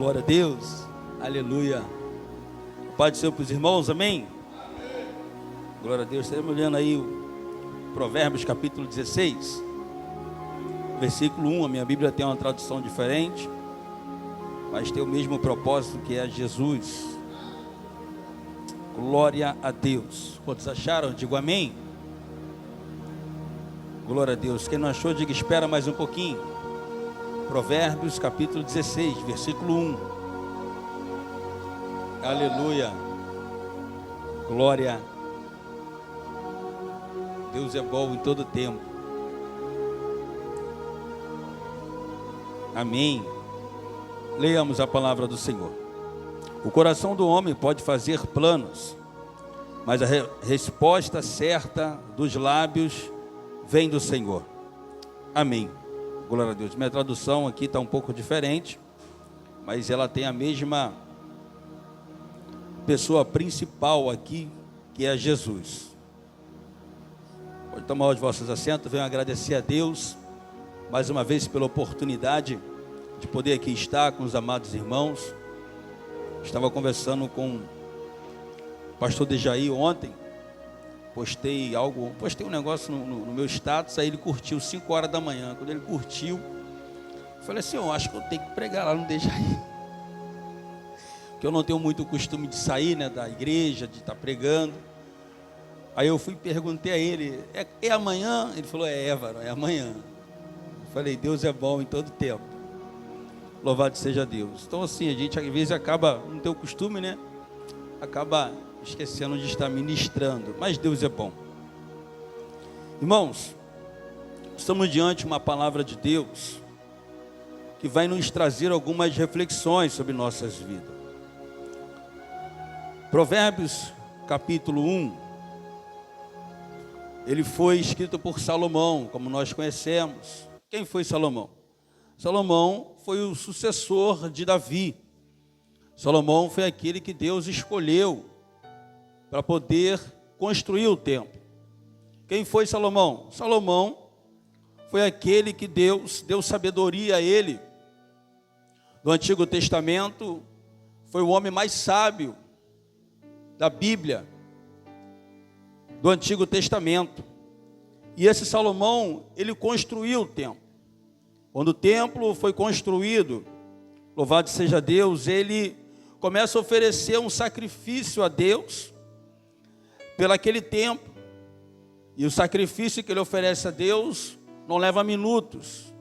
Glória a Deus, aleluia. Paz do Senhor para os irmãos, amém? Glória a Deus. Estamos olhando aí o Provérbios capítulo 16, versículo 1. A minha Bíblia tem uma tradução diferente, mas tem o mesmo propósito, que é Jesus. Glória a Deus. Quantos acharam? Digo amém. Glória a Deus. Quem não achou, diga espera mais um pouquinho. Provérbios capítulo 16, versículo 1. Aleluia. Glória. Deus é bom em todo tempo. Amém. Leamos a palavra do Senhor. O coração do homem pode fazer planos, mas a resposta certa dos lábios vem do Senhor. Amém. Glória a Deus. Minha tradução aqui está um pouco diferente, mas ela tem a mesma pessoa principal aqui, que é Jesus. Pode tomar os vossos assentos. Venho agradecer a Deus mais uma vez pela oportunidade de poder aqui estar com os amados irmãos. Estava conversando com o pastor Dejaí ontem. Postei um negócio no meu status, aí ele curtiu 5 horas da manhã. Quando ele curtiu, eu falei assim, eu acho que eu tenho que pregar lá no Dejaí. Porque eu não tenho muito costume de sair, né, da igreja, de estar pregando. Aí eu fui e perguntei a ele, é amanhã? Ele falou, varão, é amanhã. Eu falei, Deus é bom em todo tempo. Louvado seja Deus. Então assim, a gente às vezes acaba, não tem o costume, né? Acaba esquecendo de estar ministrando, mas Deus é bom. Irmãos, estamos diante de uma palavra de Deus que vai nos trazer algumas reflexões sobre nossas vidas. Provérbios capítulo 1, ele foi escrito por Salomão, como nós conhecemos. Quem foi Salomão? Salomão foi o sucessor de Davi. Salomão foi aquele que Deus escolheu para poder construir o templo. Quem foi Salomão? Salomão foi aquele que Deus deu sabedoria a ele. No Antigo Testamento, foi o homem mais sábio da Bíblia, do Antigo Testamento. E esse Salomão, ele construiu o templo. Quando o templo foi construído, louvado seja Deus, ele começa a oferecer um sacrifício a Deus pelo aquele tempo. E o sacrifício que ele oferece a Deus não leva minutos,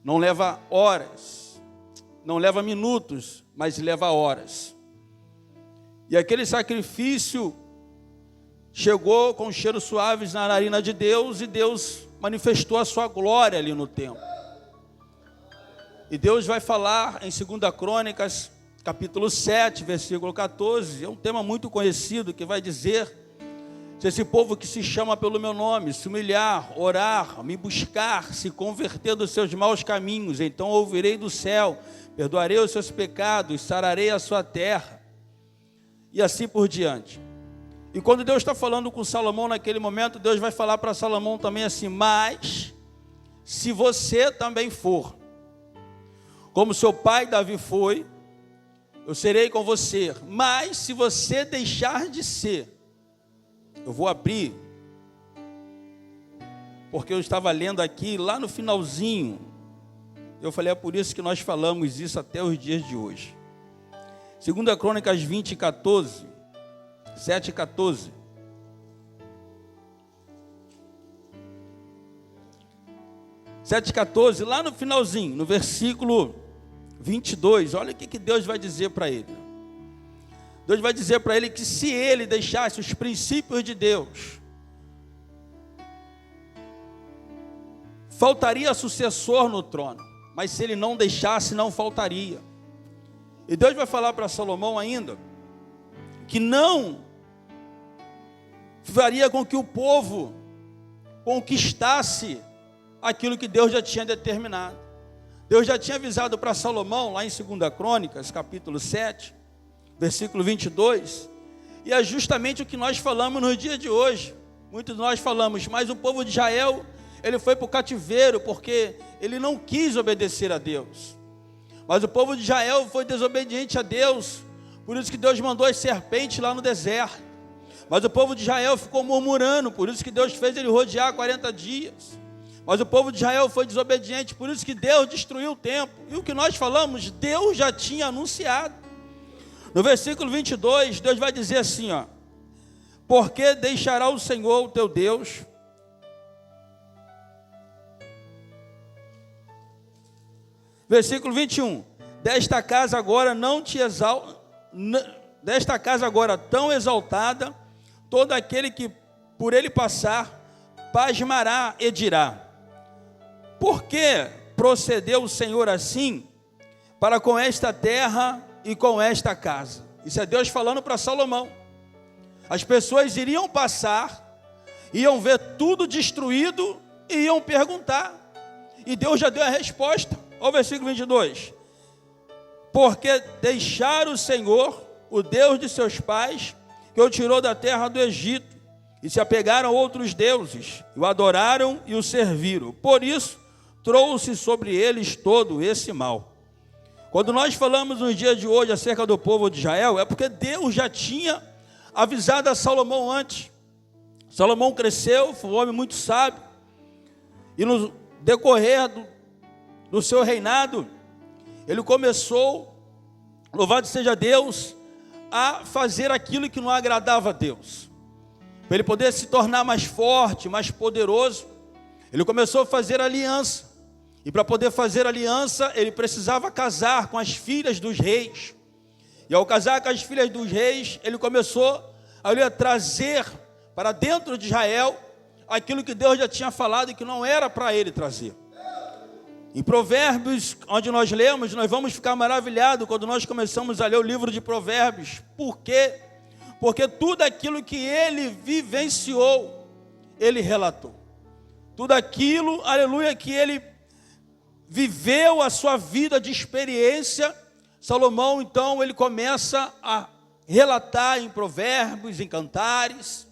não leva horas, não leva minutos, mas leva horas. E aquele sacrifício chegou com cheiros suaves na narina de Deus, e Deus manifestou a sua glória ali no templo. E Deus vai falar em 2 Crônicas capítulo 7, versículo 14, é um tema muito conhecido, que vai dizer: se esse povo que se chama pelo meu nome se humilhar, orar, me buscar, se converter dos seus maus caminhos, então ouvirei do céu, perdoarei os seus pecados, sararei a sua terra, e assim por diante. E quando Deus está falando com Salomão naquele momento, Deus vai falar para Salomão também assim: mas se você também for como seu pai Davi foi, eu serei com você. Mas se você deixar de ser, eu vou abrir, porque eu estava lendo aqui, lá no finalzinho, eu falei, é por isso que nós falamos isso até os dias de hoje. 2 Crônicas 20, 14, 7 e 14. Lá no finalzinho, no versículo 22, olha o que Deus vai dizer para ele. Deus vai dizer para ele que se ele deixasse os princípios de Deus, faltaria sucessor no trono, mas se ele não deixasse, não faltaria. E Deus vai falar para Salomão ainda, que não faria com que o povo conquistasse aquilo que Deus já tinha determinado. Deus já tinha avisado para Salomão, lá em 2 Crônicas, capítulo 7, versículo 22, e é justamente o que nós falamos no dia de hoje. Muitos de nós falamos, mas o povo de Israel, ele foi para o cativeiro, porque ele não quis obedecer a Deus. Mas o povo de Israel foi desobediente a Deus, por isso que Deus mandou as serpentes lá no deserto. Mas o povo de Israel ficou murmurando, por isso que Deus fez ele rodear 40 dias. Mas o povo de Israel foi desobediente, por isso que Deus destruiu o templo. E o que nós falamos, Deus já tinha anunciado. No versículo 22, Deus vai dizer assim, ó: porque deixará o Senhor, o teu Deus, versículo 21, desta casa agora desta casa agora tão exaltada, todo aquele que por ele passar, pasmará e dirá: por que procedeu o Senhor assim para com esta terra e com esta casa? Isso é Deus falando para Salomão. As pessoas iriam passar, iam ver tudo destruído e iam perguntar. E Deus já deu a resposta. Olha o versículo 22. Porque deixaram o Senhor, o Deus de seus pais, que o tirou da terra do Egito, e se apegaram a outros deuses, o adoraram e o serviram. Por isso, trouxe sobre eles todo esse mal. Quando nós falamos nos dias de hoje acerca do povo de Israel, é porque Deus já tinha avisado a Salomão antes. Salomão cresceu, foi um homem muito sábio, e no decorrer do seu reinado, ele começou, louvado seja Deus, a fazer aquilo que não agradava a Deus. Para ele poder se tornar mais forte, mais poderoso, ele começou a fazer aliança. E para poder fazer aliança, ele precisava casar com as filhas dos reis. E ao casar com as filhas dos reis, ele começou a trazer para dentro de Israel aquilo que Deus já tinha falado e que não era para ele trazer. Em Provérbios, onde nós lemos, nós vamos ficar maravilhados quando nós começamos a ler o livro de Provérbios. Por quê? Porque tudo aquilo que ele vivenciou, ele relatou. Tudo aquilo, aleluia, que ele viveu a sua vida de experiência, Salomão, então, ele começa a relatar em Provérbios, em Cantares.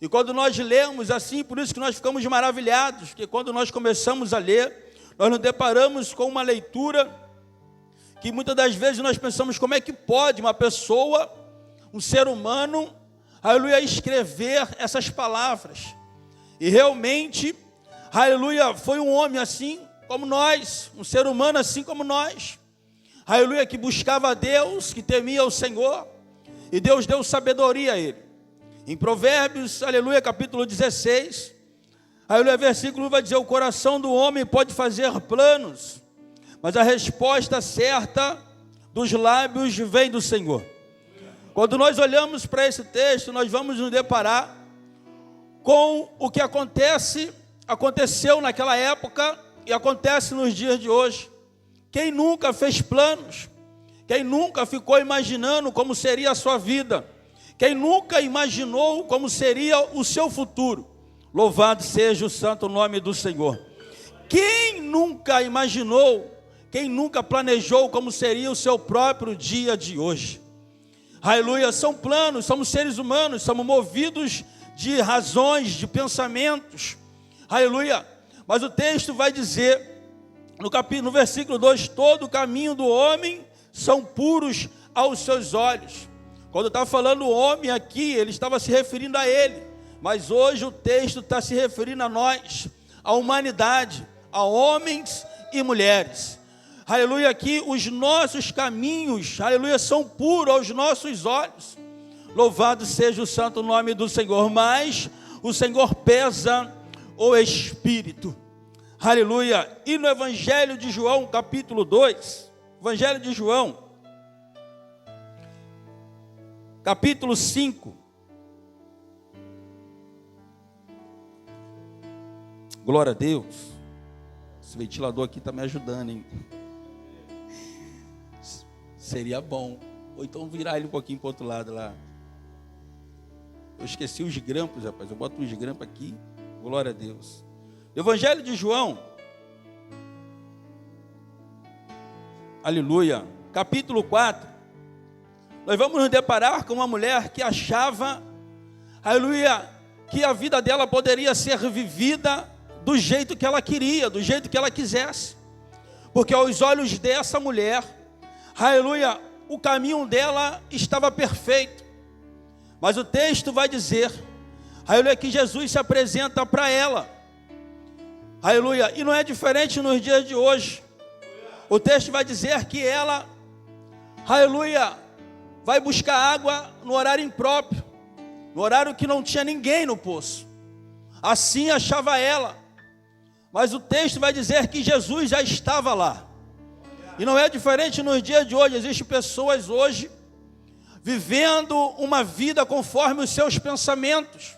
E quando nós lemos assim, por isso que nós ficamos maravilhados, porque quando nós começamos a ler, nós nos deparamos com uma leitura que muitas das vezes nós pensamos: como é que pode uma pessoa, um ser humano, aleluia, escrever essas palavras? E realmente, aleluia, foi um homem assim como nós, um ser humano assim como nós, aleluia, que buscava a Deus, que temia o Senhor, e Deus deu sabedoria a ele. Em Provérbios, aleluia, capítulo 16, aleluia, versículo 1 vai dizer: o coração do homem pode fazer planos, mas a resposta certa dos lábios vem do Senhor. Quando nós olhamos para esse texto, nós vamos nos deparar com o que aconteceu naquela época e acontece nos dias de hoje. Quem nunca fez planos? Quem nunca ficou imaginando como seria a sua vida? Quem nunca imaginou como seria o seu futuro? Louvado seja o santo nome do Senhor. Quem nunca imaginou, quem nunca planejou como seria o seu próprio dia de hoje? Aleluia, são planos, somos seres humanos, somos movidos de razões, de pensamentos. Aleluia, mas o texto vai dizer, no versículo 2, todo o caminho do homem são puros aos seus olhos. Quando está falando homem aqui, ele estava se referindo a ele, mas hoje o texto está se referindo a nós, a humanidade, a homens e mulheres. Aleluia, aqui os nossos caminhos, aleluia, são puros aos nossos olhos. Louvado seja o santo nome do Senhor, mas o Senhor pesa o Espírito. Aleluia. E no Evangelho de João, capítulo 2, Evangelho de João, capítulo 5. Glória a Deus. Esse ventilador aqui está me ajudando, hein? Seria bom. Ou então virar ele um pouquinho para o outro lado lá. Eu esqueci os grampos, rapaz. Eu boto uns grampos aqui. Glória a Deus. Evangelho de João, aleluia, capítulo 4. Nós vamos nos deparar com uma mulher que achava, aleluia, que a vida dela poderia ser vivida do jeito que ela queria, do jeito que ela quisesse. porque aos olhos dessa mulher, aleluia, o caminho dela estava perfeito. Mas o texto vai dizer, aleluia, que Jesus se apresenta para ela, aleluia, e não é diferente nos dias de hoje. O texto vai dizer que ela, aleluia, vai buscar água no horário impróprio, no horário que não tinha ninguém no poço. Assim achava ela, mas o texto vai dizer que Jesus já estava lá. E não é diferente nos dias de hoje. Existem pessoas hoje vivendo uma vida conforme os seus pensamentos,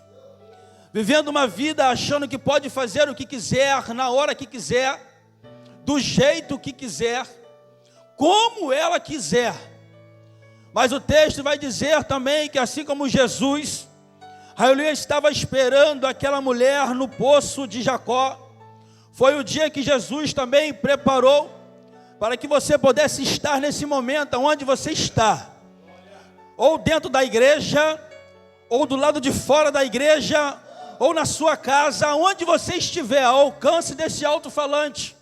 vivendo uma vida achando que pode fazer o que quiser, na hora que quiser, do jeito que quiser, como ela quiser. Mas o texto vai dizer também que assim como Jesus, aleluia, estava esperando aquela mulher no poço de Jacó, foi o dia que Jesus também preparou para que você pudesse estar nesse momento onde você está, ou dentro da igreja, ou do lado de fora da igreja, ou na sua casa, onde você estiver, ao alcance desse alto-falante.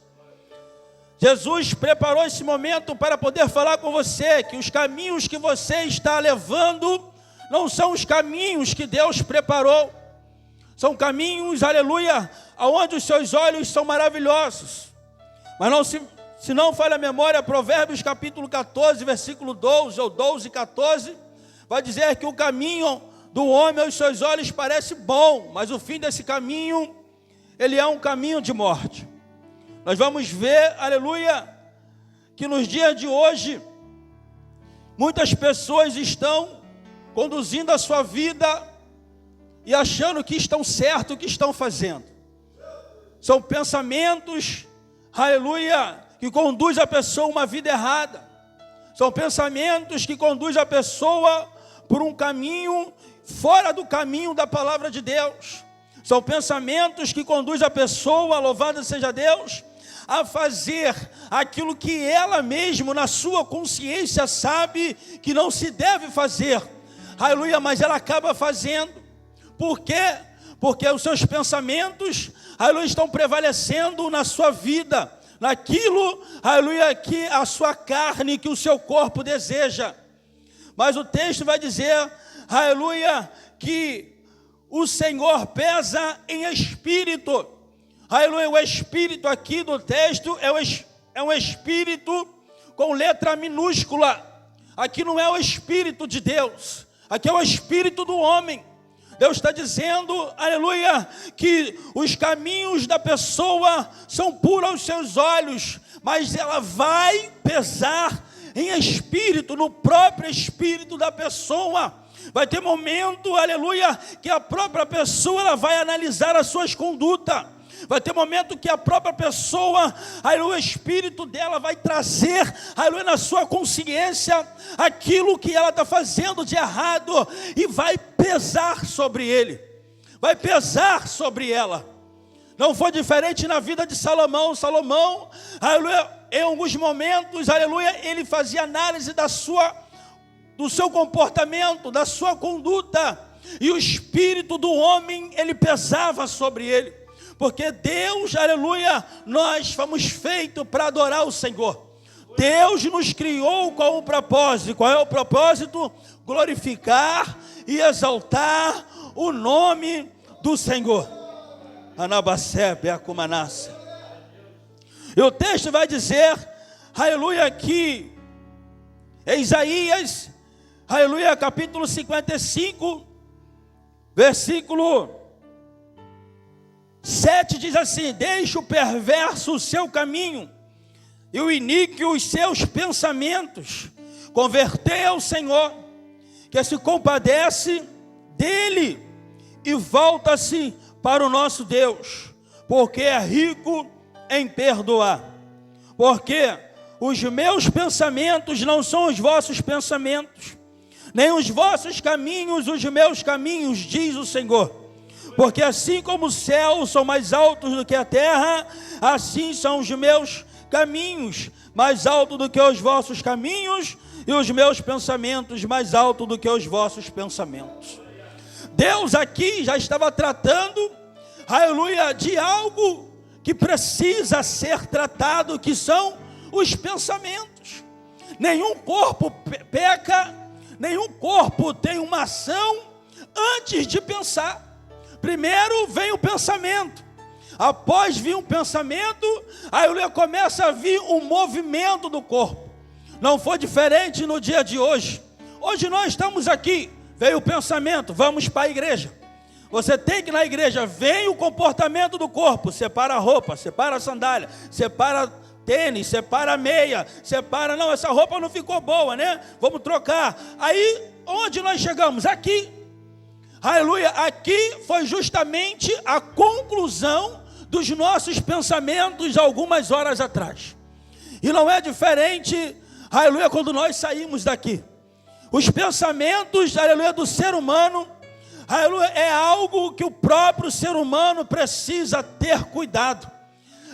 Jesus preparou esse momento para poder falar com você, que os caminhos que você está levando, não são os caminhos que Deus preparou, são caminhos, aleluia, aonde os seus olhos são maravilhosos, mas não se não falha a memória, Provérbios capítulo 14, versículo 12, ou 12, 14, vai dizer que o caminho do homem aos seus olhos parece bom, mas o fim desse caminho, ele é um caminho de morte. Nós vamos ver, aleluia, que nos dias de hoje, muitas pessoas estão conduzindo a sua vida e achando que estão certo o que estão fazendo. São pensamentos, aleluia, que conduzem a pessoa a uma vida errada. São pensamentos que conduzem a pessoa por um caminho fora do caminho da palavra de Deus. São pensamentos que conduzem a pessoa, louvado seja Deus, a fazer aquilo que ela mesma, na sua consciência, sabe que não se deve fazer. Aleluia, mas ela acaba fazendo. Por quê? Porque os seus pensamentos, aleluia, estão prevalecendo na sua vida, naquilo, aleluia, que a sua carne, que o seu corpo deseja. Mas o texto vai dizer, aleluia, que o Senhor pesa em espírito. Aleluia, o espírito aqui do texto é um espírito com letra minúscula. Aqui não é o espírito de Deus, aqui é o espírito do homem. Deus está dizendo, aleluia, que os caminhos da pessoa são puros aos seus olhos, mas ela vai pesar em espírito, no próprio espírito da pessoa. Vai ter momento, aleluia, que a própria pessoa ela vai analisar as suas condutas. Vai ter momento que a própria pessoa, aleluia, o espírito dela vai trazer, aleluia, na sua consciência aquilo que ela está fazendo de errado e vai pesar sobre ele, vai pesar sobre ela. Não foi diferente na vida de Salomão. Salomão, aleluia, em alguns momentos, aleluia, ele fazia análise do seu comportamento, da sua conduta, e o espírito do homem, ele pesava sobre ele. Porque Deus, aleluia, nós fomos feitos para adorar o Senhor. Deus nos criou com um propósito. Qual é o propósito? Glorificar e exaltar o nome do Senhor. Anabacebe acumanassa. E o texto vai dizer, aleluia, que em Isaías, aleluia, capítulo 55, versículo 7 diz assim: deixa o perverso o seu caminho e o iníquo os seus pensamentos, convertei ao Senhor, que se compadece dele, e volta-se para o nosso Deus, porque é rico em perdoar. Porque os meus pensamentos não são os vossos pensamentos, nem os vossos caminhos os meus caminhos, diz o Senhor. Porque assim como os céus são mais altos do que a terra, assim são os meus caminhos mais altos do que os vossos caminhos, e os meus pensamentos mais altos do que os vossos pensamentos. Deus aqui já estava tratando, aleluia, de algo que precisa ser tratado, que são os pensamentos. Nenhum corpo peca, nenhum corpo tem uma ação antes de pensar. Primeiro vem o pensamento. Após vir um pensamento, aí começa a vir um movimento do corpo. Não foi diferente no dia de hoje. Hoje nós estamos aqui, veio o pensamento, vamos para a igreja. Você tem que ir na igreja, vem o comportamento do corpo, separa a roupa, separa a sandália, separa tênis, separa a meia, separa, não, essa roupa não ficou boa, né? Vamos trocar. Aí, onde nós chegamos? Aqui. Aleluia, aqui foi justamente a conclusão dos nossos pensamentos algumas horas atrás. E não é diferente, aleluia, quando nós saímos daqui. Os pensamentos, aleluia, do ser humano, aleluia, é algo que o próprio ser humano precisa ter cuidado.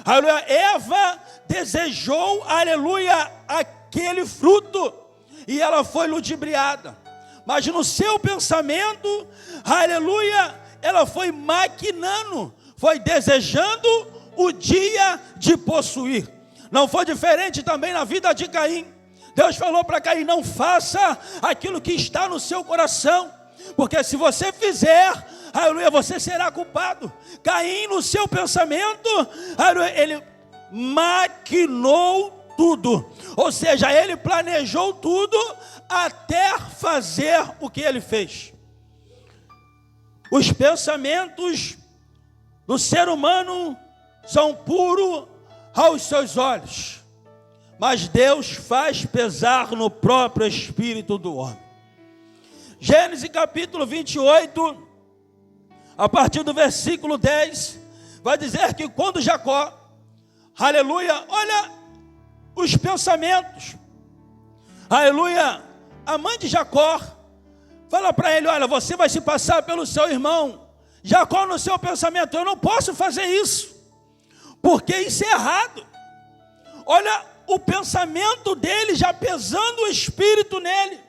Aleluia, Eva desejou, aleluia, aquele fruto, e ela foi ludibriada. Mas no seu pensamento, aleluia, ela foi maquinando, foi desejando o dia de possuir. Não foi diferente também na vida de Caim. Deus falou para Caim, não faça aquilo que está no seu coração, porque se você fizer, aleluia, você será culpado. Caim, no seu pensamento, aleluia, ele maquinou tudo, ou seja, ele planejou tudo até fazer o que ele fez. Os pensamentos do ser humano são puros aos seus olhos, mas Deus faz pesar no próprio espírito do homem. Gênesis capítulo 28, a partir do versículo 10, vai dizer que quando Jacó, aleluia, olha os pensamentos, aleluia, a mãe de Jacó fala para ele, olha, você vai se passar pelo seu irmão. Jacó, no seu pensamento, eu não posso fazer isso, porque isso é errado. Olha o pensamento dele já pesando o espírito nele.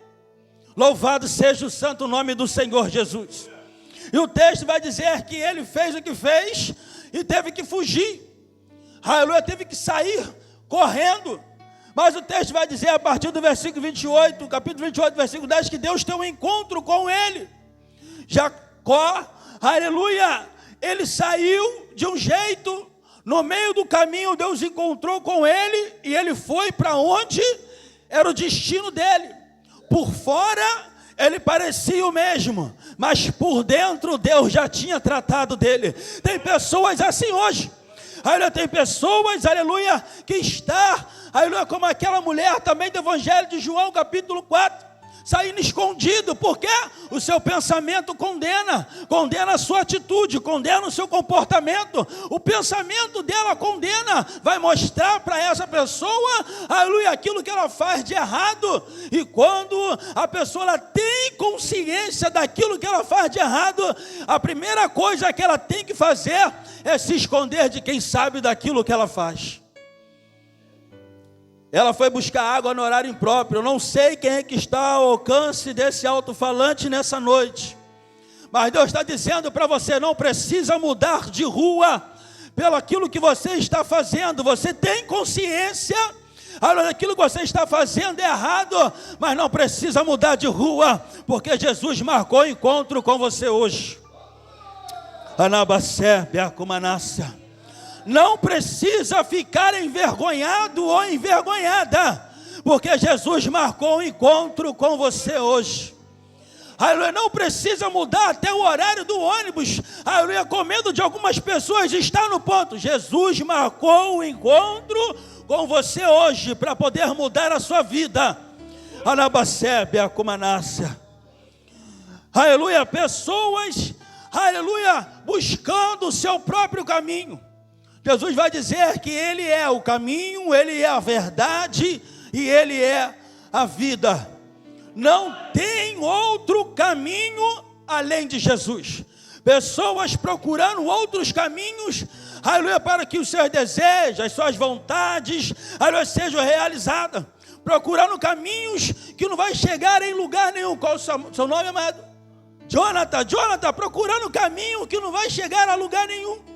Louvado seja o santo nome do Senhor Jesus. E o texto vai dizer que ele fez o que fez e teve que fugir. Aleluia, teve que sair correndo. Mas o texto vai dizer a partir do versículo 28, capítulo 28, versículo 10, que Deus tem um encontro com ele. Jacó, aleluia, ele saiu de um jeito, no meio do caminho Deus encontrou com ele e ele foi para onde era o destino dele. Por fora ele parecia o mesmo, mas por dentro Deus já tinha tratado dele. Tem pessoas assim hoje, aleluia, tem pessoas, aleluia, que está, aleluia, como aquela mulher também do Evangelho de João, capítulo 4, saindo escondido, porque o seu pensamento condena a sua atitude, condena o seu comportamento, o pensamento dela condena, vai mostrar para essa pessoa, aleluia, aquilo que ela faz de errado. E quando a pessoa ela tem consciência daquilo que ela faz de errado, a primeira coisa que ela tem que fazer é se esconder de quem sabe daquilo que ela faz. Ela foi buscar água no horário impróprio. Eu não sei quem é que está ao alcance desse alto-falante nessa noite, mas Deus está dizendo para você, não precisa mudar de rua pelo aquilo que você está fazendo. Você tem consciência, aquilo que você está fazendo é errado, mas não precisa mudar de rua, porque Jesus marcou o encontro com você hoje. Anabacé, Beacumanácia. Não precisa ficar envergonhado ou envergonhada, porque Jesus marcou um encontro com você hoje. Aleluia, não precisa mudar até o horário do ônibus, aleluia, com medo de algumas pessoas estar no ponto. Jesus marcou um encontro com você hoje, para poder mudar a sua vida. Anabacé, Beacumanácia. Aleluia, pessoas, aleluia, buscando o seu próprio caminho. Jesus vai dizer que Ele é o caminho, Ele é a verdade e Ele é a vida. Não tem outro caminho além de Jesus. Pessoas procurando outros caminhos, aleluia, para que os seus desejos, as suas vontades, aleluia, sejam realizadas. Procurando caminhos que não vai chegar em lugar nenhum. Qual o seu nome, amado? Jonathan, procurando caminho que não vai chegar a lugar nenhum.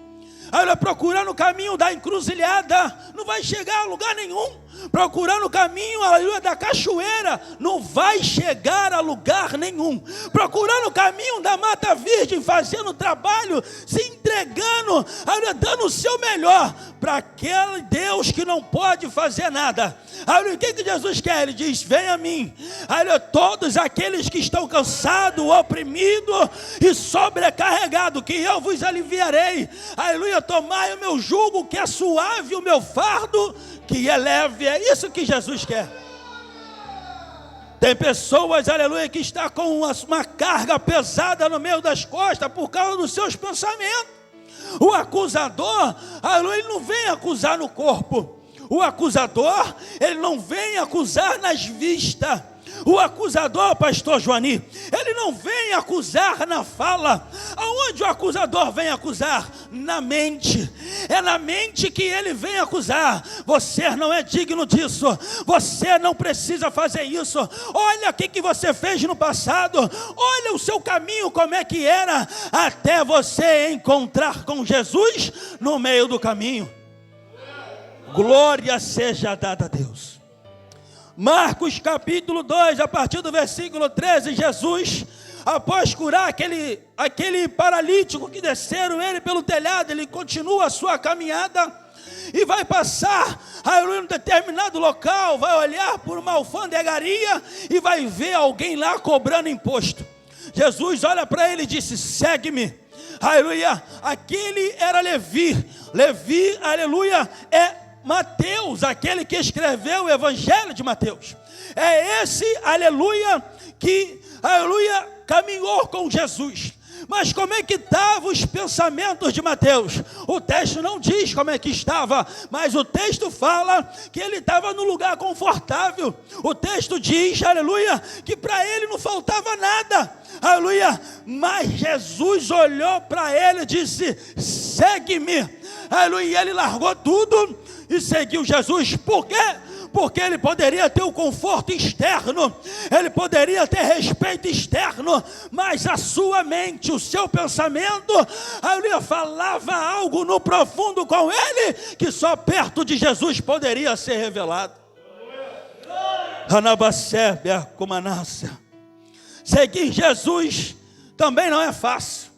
aleluia, procurando o caminho da encruzilhada, não vai chegar a lugar nenhum. Procurando o caminho, aleluia, da cachoeira, não vai chegar a lugar nenhum. Procurando o caminho da mata virgem, fazendo trabalho, se entregando, aleluia, dando o seu melhor para aquele Deus que não pode fazer nada. Aleluia, o que Jesus quer? Ele diz: vem a mim, aleluia, todos aqueles que estão cansados, oprimidos e sobrecarregados, que eu vos aliviarei. Aleluia, tomai o meu jugo que é suave, o meu fardo que é leve. É isso que Jesus quer. Tem pessoas, aleluia, que está com uma carga pesada no meio das costas por causa dos seus pensamentos. O acusador, aleluia, ele não vem acusar no corpo. O acusador, ele não vem acusar nas vistas. O acusador, pastor Joani, ele não vem acusar na fala. Aonde o acusador vem acusar? Na mente. É na mente que ele vem acusar. Você não é digno disso. Você não precisa fazer isso. Olha o que você fez no passado. Olha o seu caminho, como é que era, até você encontrar com Jesus no meio do caminho. Glória seja dada a Deus. Marcos capítulo 2, a partir do versículo 13, Jesus, após curar aquele paralítico que desceram ele pelo telhado, ele continua a sua caminhada e vai passar em um determinado local, vai olhar por uma alfandegaria e vai ver alguém lá cobrando imposto. Jesus olha para ele e disse: segue-me. Aleluia, aquele era Levi. Levi, aleluia, é Mateus, aquele que escreveu o Evangelho de Mateus. É esse, aleluia, que, aleluia, caminhou com Jesus. Mas como é que estavam os pensamentos de Mateus? O texto não diz como é que estava, mas o texto fala que ele estava num lugar confortável. O texto diz, aleluia, que para ele não faltava nada, aleluia. Mas Jesus olhou para ele e disse: segue-me, aleluia. E ele largou tudo e seguiu Jesus. Por quê? Porque ele poderia ter o conforto externo, ele poderia ter respeito externo, mas a sua mente, o seu pensamento, aleluia, falava algo no profundo com ele, que só perto de Jesus poderia ser revelado. Anabacébia, Comanácia. Seguir Jesus também não é fácil.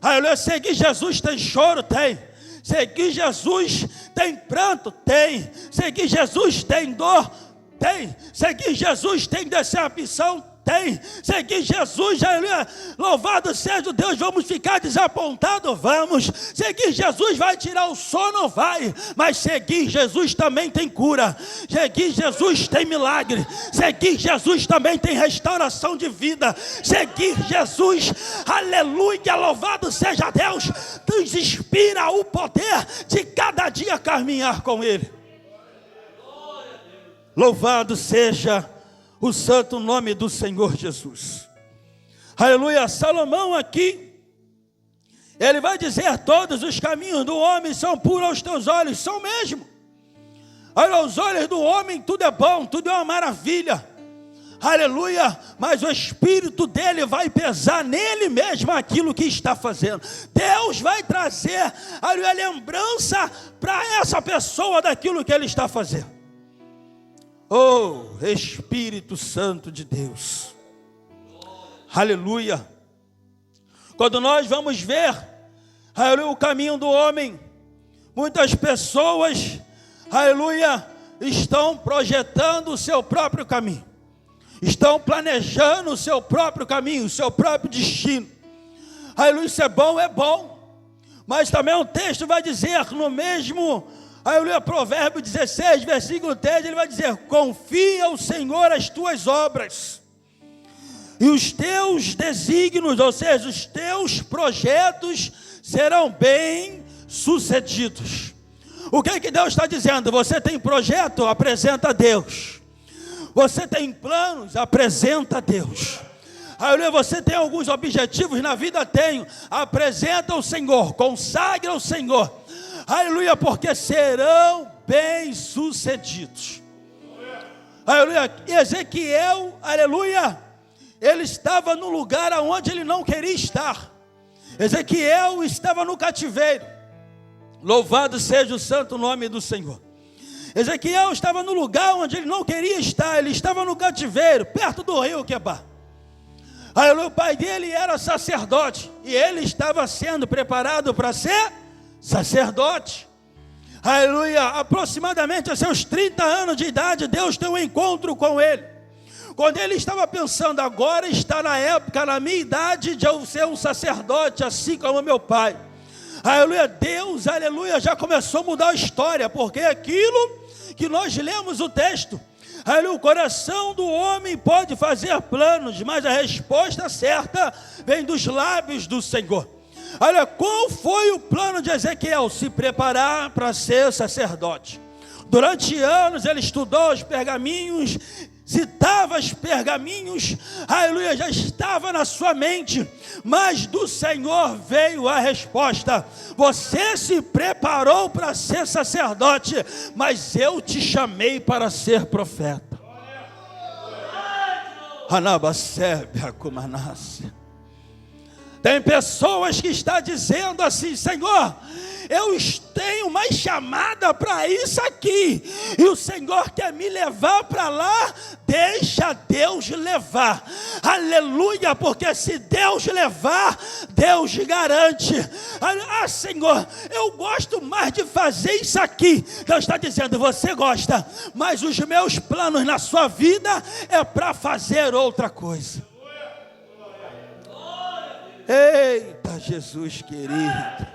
Aleluia, seguir Jesus tem choro? Tem. Seguir Jesus tem pranto? Tem. Seguir Jesus tem dor? Tem. Seguir Jesus tem decepção? Tem. Seguir Jesus, aleluia, louvado seja o Deus, vamos ficar desapontados? Vamos. Seguir Jesus vai tirar o sono? Vai. Mas seguir Jesus também tem cura. Seguir Jesus tem milagre. Seguir Jesus também tem restauração de vida. Seguir Jesus, aleluia, louvado seja Deus, nos inspira o poder de cada dia caminhar com Ele. Louvado seja o santo nome do Senhor Jesus. Aleluia. Salomão aqui, ele vai dizer: todos os caminhos do homem são puros aos teus olhos. São mesmo. Olha, aos olhos do homem tudo é bom, tudo é uma maravilha. Aleluia. Mas o espírito dele vai pesar nele mesmo aquilo que está fazendo. Deus vai trazer, aleluia, lembrança para essa pessoa daquilo que ele está fazendo. Oh, Espírito Santo de Deus. Aleluia. Quando nós vamos ver, aleluia, o caminho do homem, muitas pessoas, aleluia, estão projetando o seu próprio caminho. Estão planejando o seu próprio caminho, o seu próprio destino. Aleluia, isso é bom. Mas também o texto vai dizer no mesmo, aleluia, Provérbio 16, versículo 3, ele vai dizer: confia ao Senhor as tuas obras, e os teus desígnios, ou seja, os teus projetos serão bem sucedidos. O que é que Deus está dizendo? Você tem projeto? Apresenta a Deus. Você tem planos? Apresenta a Deus. Aleluia, você tem alguns objetivos na vida? Tenho. Apresenta ao Senhor, consagra ao Senhor. Aleluia, porque serão bem-sucedidos. Aleluia. Ezequiel, aleluia, ele estava no lugar onde ele não queria estar. Ezequiel estava no cativeiro. Louvado seja o santo nome do Senhor. Ezequiel estava no lugar onde ele não queria estar. Ele estava no cativeiro, perto do rio Quebar. Aleluia, o pai dele era sacerdote, e ele estava sendo preparado para ser sacerdote. Aleluia, aproximadamente a seus 30 anos de idade, Deus tem um encontro com ele. Quando ele estava pensando, agora está na época, na minha idade, de eu ser um sacerdote, assim como meu pai. Aleluia, Deus, aleluia, já começou a mudar a história, porque aquilo que nós lemos o texto, aleluia, o coração do homem pode fazer planos, mas a resposta certa vem dos lábios do Senhor. Olha, qual foi o plano de Ezequiel? Se preparar para ser sacerdote. Durante anos ele estudou os pergaminhos, citava os pergaminhos, aleluia, já estava na sua mente, mas do Senhor veio a resposta: você se preparou para ser sacerdote, mas eu te chamei para ser profeta. Anabasebe Akumanase. Tem pessoas que estão dizendo assim: Senhor, eu tenho uma chamada para isso aqui, e o Senhor quer me levar para lá. Deixa Deus levar, aleluia, porque se Deus levar, Deus garante. Ah, Senhor, eu gosto mais de fazer isso aqui. Deus está dizendo: você gosta, mas os meus planos na sua vida é para fazer outra coisa. Eita, Jesus querido,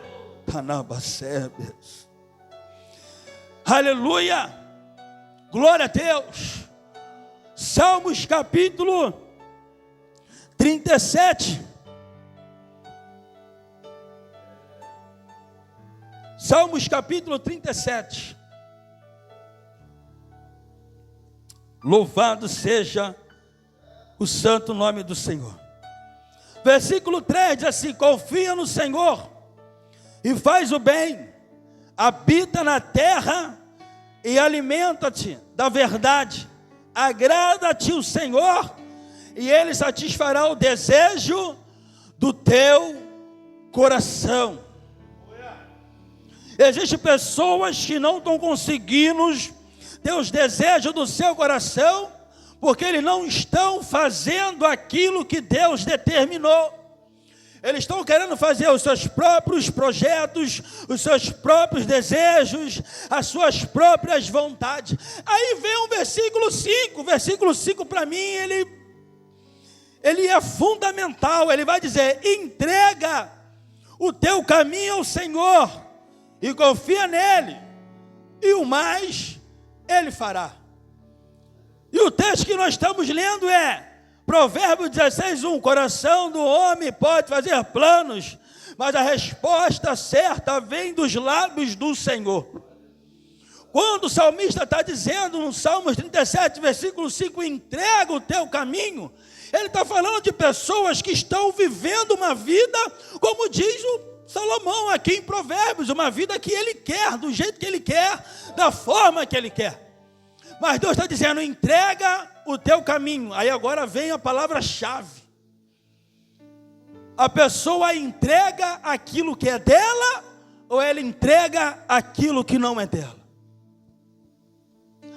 Tanabasebes. Aleluia, glória a Deus. Salmos capítulo 37. Salmos capítulo 37. Louvado seja o santo nome do Senhor. Versículo 3 diz assim: confia no Senhor e faz o bem, habita na terra e alimenta-te da verdade. Agrada-te o Senhor e Ele satisfará o desejo do teu coração. Existem pessoas que não estão conseguindo ter os desejos do seu coração, porque eles não estão fazendo aquilo que Deus determinou. Eles estão querendo fazer os seus próprios projetos, os seus próprios desejos, as suas próprias vontades. Aí vem o versículo 5. O versículo 5 para mim, ele é fundamental. Ele vai dizer: entrega o teu caminho ao Senhor e confia nele, e o mais Ele fará. E o texto que nós estamos lendo é Provérbios 16:1. Coração do homem pode fazer planos, mas a resposta certa vem dos lábios do Senhor. Quando o salmista está dizendo no Salmos 37, versículo 5, entrega o teu caminho, ele está falando de pessoas que estão vivendo uma vida, como diz o Salomão aqui em Provérbios, uma vida que ele quer, do jeito que ele quer, da forma que ele quer. Mas Deus está dizendo: entrega o teu caminho. Aí agora vem a palavra-chave. A pessoa entrega aquilo que é dela, ou ela entrega aquilo que não é dela?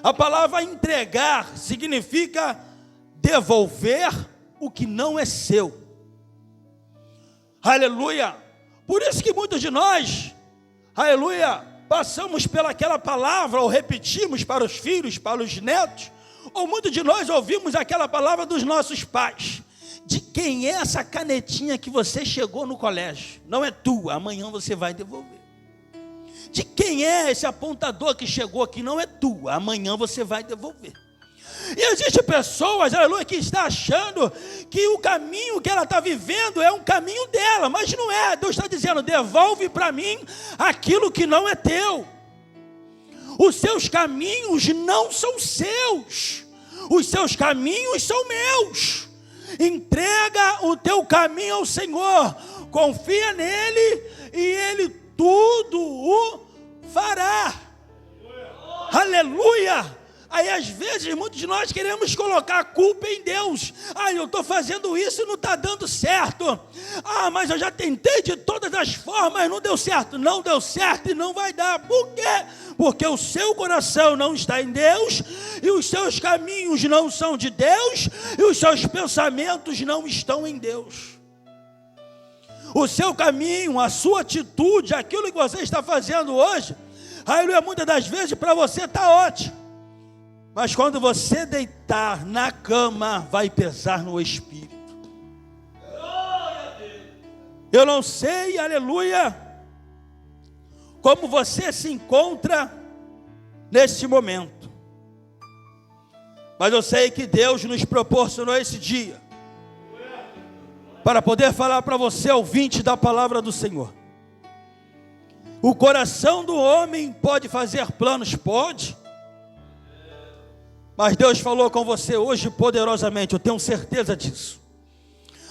A palavra entregar significa devolver o que não é seu. Aleluia. Por isso que muitos de nós, aleluia, passamos pelaquela palavra, ou repetimos para os filhos, para os netos, ou muitos de nós ouvimos aquela palavra dos nossos pais: de quem é essa canetinha que você chegou no colégio? Não é tua, amanhã você vai devolver. De quem é esse apontador que chegou aqui? Não é tua, amanhã você vai devolver. E existem pessoas, aleluia, que está achando que o caminho que ela está vivendo é um caminho dela, mas não é. Deus está dizendo: devolve para mim aquilo que não é teu. Os seus caminhos não são seus, os seus caminhos são meus. Entrega o teu caminho ao Senhor, confia nele e Ele tudo o fará. Aleluia! Aí às vezes muitos de nós queremos colocar a culpa em Deus. Eu estou fazendo isso e não está dando certo. Mas eu já tentei de todas as formas, não deu certo. Não deu certo e não vai dar. Por quê? Porque o seu coração não está em Deus, e os seus caminhos não são de Deus, e os seus pensamentos não estão em Deus. O seu caminho, a sua atitude, aquilo que você está fazendo hoje, aleluia, muitas das vezes para você está ótimo. Mas quando você deitar na cama, vai pesar no espírito. Eu não sei, aleluia, como você se encontra nesse momento. Mas eu sei que Deus nos proporcionou esse dia para poder falar para você, ouvinte da palavra do Senhor. O coração do homem pode fazer planos? Pode. Mas Deus falou com você hoje poderosamente, eu tenho certeza disso.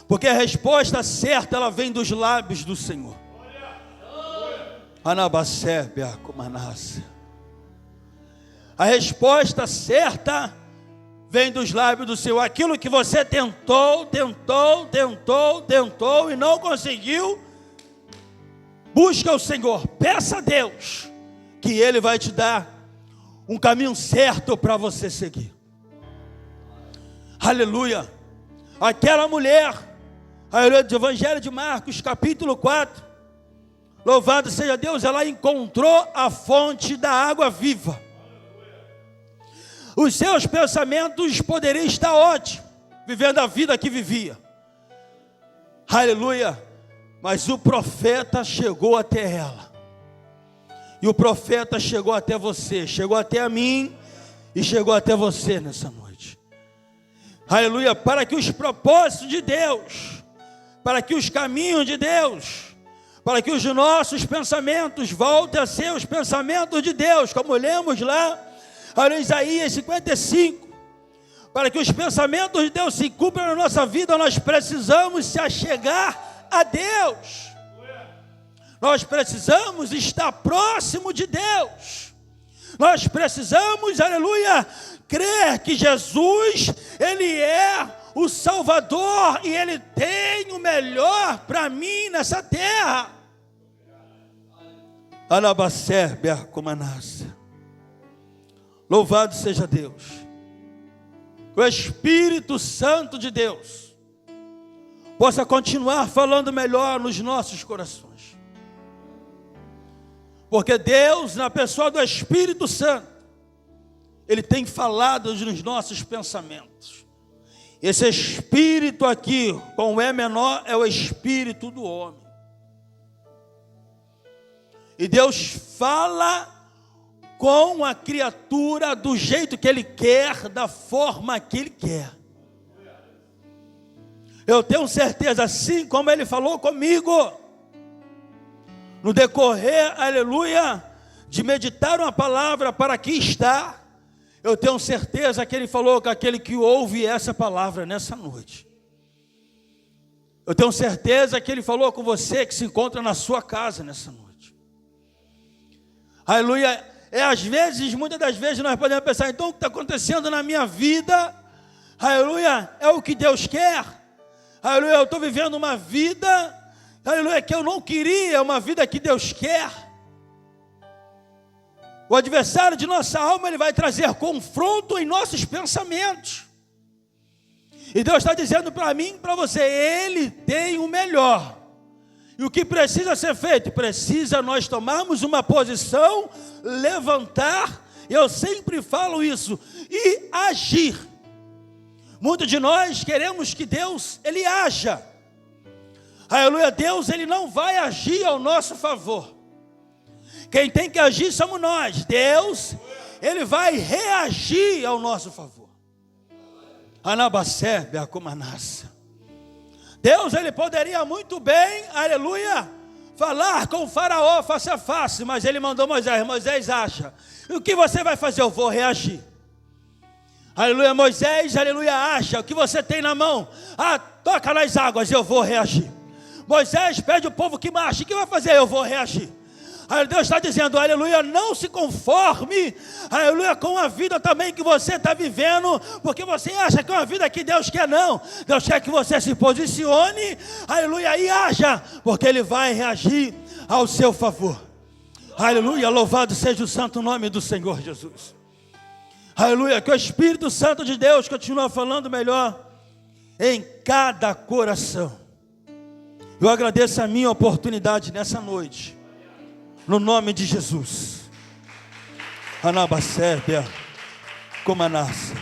Porque a resposta certa, ela vem dos lábios do Senhor. A resposta certa vem dos lábios do Senhor. Aquilo que você tentou e não conseguiu, busca o Senhor, peça a Deus, que Ele vai te dar um caminho certo para você seguir. Aleluia. Aquela mulher, aleluia, do Evangelho de Marcos, capítulo 4, louvado seja Deus, ela encontrou a fonte da água viva. Os seus pensamentos poderiam estar ótimos, vivendo a vida que vivia. Aleluia. Mas o profeta chegou até ela. E o profeta chegou até você, chegou até a mim e chegou até você nessa noite. Aleluia, para que os propósitos de Deus, para que os caminhos de Deus, para que os nossos pensamentos voltem a ser os pensamentos de Deus, como lemos lá, em Isaías 55, para que os pensamentos de Deus se cumpram na nossa vida, nós precisamos se achegar a Deus. Nós precisamos estar próximo de Deus. Nós precisamos, aleluia, crer que Jesus, Ele é o Salvador e Ele tem o melhor para mim nessa terra. Louvado seja Deus. Que o Espírito Santo de Deus possa continuar falando melhor nos nossos corações. Porque Deus, na pessoa do Espírito Santo, Ele tem falado nos nossos pensamentos. Esse Espírito aqui, com o E menor, é o Espírito do homem. E Deus fala com a criatura do jeito que Ele quer, da forma que Ele quer. Eu tenho certeza, assim como Ele falou comigo, no decorrer, aleluia, de meditar uma palavra para aqui estar, eu tenho certeza que Ele falou com aquele que ouve essa palavra nessa noite. Eu tenho certeza que Ele falou com você que se encontra na sua casa nessa noite. Aleluia. Às vezes, muitas das vezes nós podemos pensar, então o que está acontecendo na minha vida, aleluia, é o que Deus quer. Aleluia, eu estou vivendo uma vida, aleluia, que eu não queria, uma vida que Deus quer. O adversário de nossa alma, ele vai trazer confronto em nossos pensamentos. E Deus está dizendo para mim e para você, Ele tem o melhor. E o que precisa ser feito? Precisa nós tomarmos uma posição, levantar, eu sempre falo isso, e agir. Muitos de nós queremos que Deus, Ele haja. Aleluia, Deus, Ele não vai agir ao nosso favor. Quem tem que agir somos nós. Deus, Ele vai reagir ao nosso favor. Anabacebe a comanassa. Deus, Ele poderia muito bem, aleluia, falar com o faraó face a face, mas Ele mandou Moisés, Moisés acha, e o que você vai fazer? Eu vou reagir. Aleluia, Moisés, aleluia, acha, o que você tem na mão? Toca nas águas, eu vou reagir. Moisés pede o povo que marche, o que vai fazer? Eu vou reagir. Deus está dizendo, aleluia, não se conforme, aleluia, com a vida também que você está vivendo, porque você acha que é uma vida que Deus quer, não. Deus quer que você se posicione, aleluia, e haja, porque Ele vai reagir ao seu favor. Aleluia, louvado seja o santo nome do Senhor Jesus. Aleluia, que o Espírito Santo de Deus continue falando melhor em cada coração. Eu agradeço a minha oportunidade nessa noite, no nome de Jesus. Anabacébia, Comanassa.